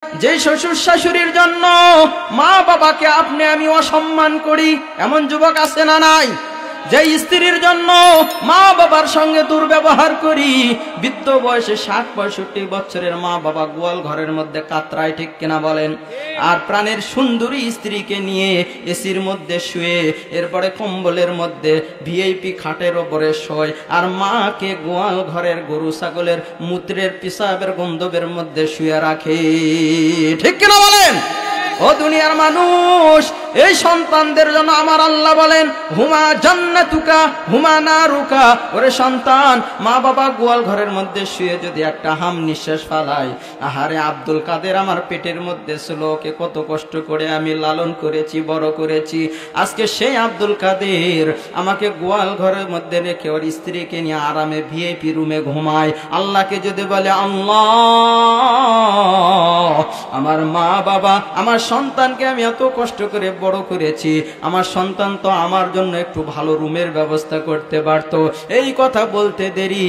যে শ্বশুর শাশুড়ির জন্য মা বাবাকে আপনি আমি অসম্মান করি এমন যুবক আছে না নাই? যে স্ত্রীর জন্য মা বাবার সঙ্গে দুর্ব্যবহার করি, বৃদ্ধ বয়সে ৬০-৬৫ বছরের মা বাবা গোয়াল ঘরের মধ্যে কাতরায়, ঠিক কিনা বলেন? আর প্রাণের সুন্দরী স্ত্রীকে নিয়ে এসির মধ্যে শুয়ে, এরপরে কম্বলের মধ্যে ভিআইপি খাটের ওপরে শোয়, আর মাকে গোয়াল ঘরের গরু ছাগলের মূত্রের পিসাবের গন্ধবের মধ্যে শুয়ে রাখে, ঠিক কিনা বলেন? ও দুনিয়ার মানুষ, এই সন্তানদের জন্য আমার আল্লাহ বলেন হুমা জান্নাতুকা হুমা নারুকা। ওরে সন্তান, মা বাবা গোয়াল ঘরের মধ্যে শুয়ে যদি একটা হাম নিঃশ্বাস ফালায়, আহারে আব্দুল কাদের আমার পেটের মধ্যে ছিল, ওকে কত কষ্ট করে আমি লালন করেছি, বড় করেছি। আজকে সেই আব্দুল কাদের আমাকে গোয়াল ঘরের মধ্যে রেখে ওর স্ত্রীকে নিয়ে আরামে ভিআইপি রুমে ঘুমায়। আল্লাহকে যদি বলে আল্লাহ, আমার মা বাবা আমার সন্তানকে আমি এত কষ্ট করে বড় করেছি, আমার সন্তান তো আমার জন্য একটু ভালো রুমের ব্যবস্থা করতে পারত। এই কথা বলতে দেরি,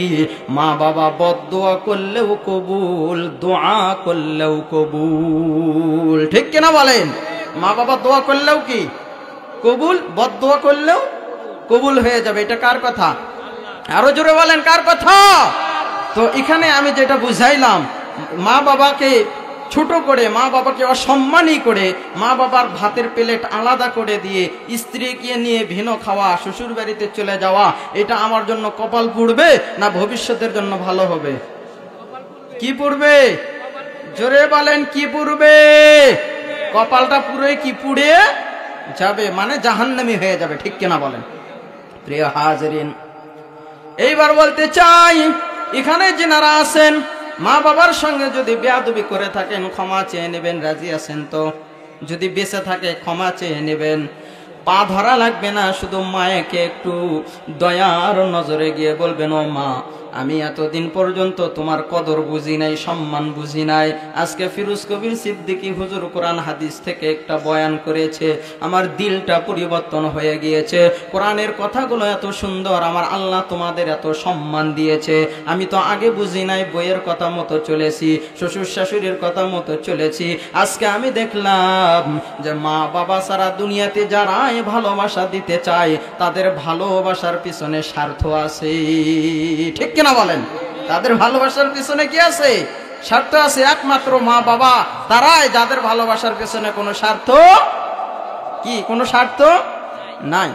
মা বাবা বদদোয়া করলেও কবুল, দোয়া করলেও কবুল, ঠিক কিনা বলেন? মা বাবা দোয়া করলেও কি কবুল, বদদোয়া করলেও কবুল হয়ে যাবে। এটা কার কথা? আরো জোরে বলেন, কার কথা? তো এখানে আমি যেটা বুঝাইলাম, মা বাবাকে ছোট করে, মা বাবাকে অসম্মানী করে, মা বাবার ভাতের প্লেট আলাদা করে দিয়ে স্ত্রীকে নিয়ে ভিন্ন খাওয়া, শ্বশুর বাড়িতে চলে যাওয়া, এটা আমার জন্য কপাল পুড়বে না ভবিষ্যতের জন্য ভালো হবে? কি পুড়বে? জোরে বলেন, কি পুড়বে? কপালটা পুরোই কি পুড়ে যাবে, মানে জাহান্নামী হয়ে যাবে, ঠিক কিনা বলেন? প্রিয় হাজিরিন, এইবার বলতে চাই, এখানে যেনারা আছেন মা বাবার সঙ্গে যদি বেয়াদবি করে থাকেন, ক্ষমা চেয়ে নেবেন। রাজি আছেন তো? যদি বেঁচে থাকে ক্ষমা চেয়ে নেবেন, পা ধরা লাগবে না, শুধু মায়েকে একটু দয়ার নজরে গিয়ে বলবেন, ও মা, আমি এতদিন পর্যন্ত তোমার কদর বুঝি নাই, সম্মান বুঝি নাই। আজকে ফিরোজ কবির সিদ্দিকী হুজুর কোরআন হাদিস থেকে একটা বয়ান করেছে, আমার দিলটা পরিবর্তন হয়ে গিয়েছে। কোরআনের কথাগুলো এত সুন্দর, আমার আল্লাহ তোমাদের এত সম্মান দিয়েছে। আমি তো আগে বুঝি নাই, বইয়ের কথা মতো চলেছি, শ্বশুর শাশুড়ির কথা মতো চলেছি। আজকে আমি দেখলাম যে মা বাবা সারা দুনিয়াতে যারা ভালোবাসা দিতে চায়, তাদের ভালোবাসার পিছনে স্বার্থ আছে, ঠিক কিনা বলেন? তাদের ভালোবাসার পিছনে কি আছে? স্বার্থ আছে। একমাত্র মা বাবা তারাই যাদের ভালোবাসার পিছনে কোনো স্বার্থ কি, কোনো স্বার্থ নাই।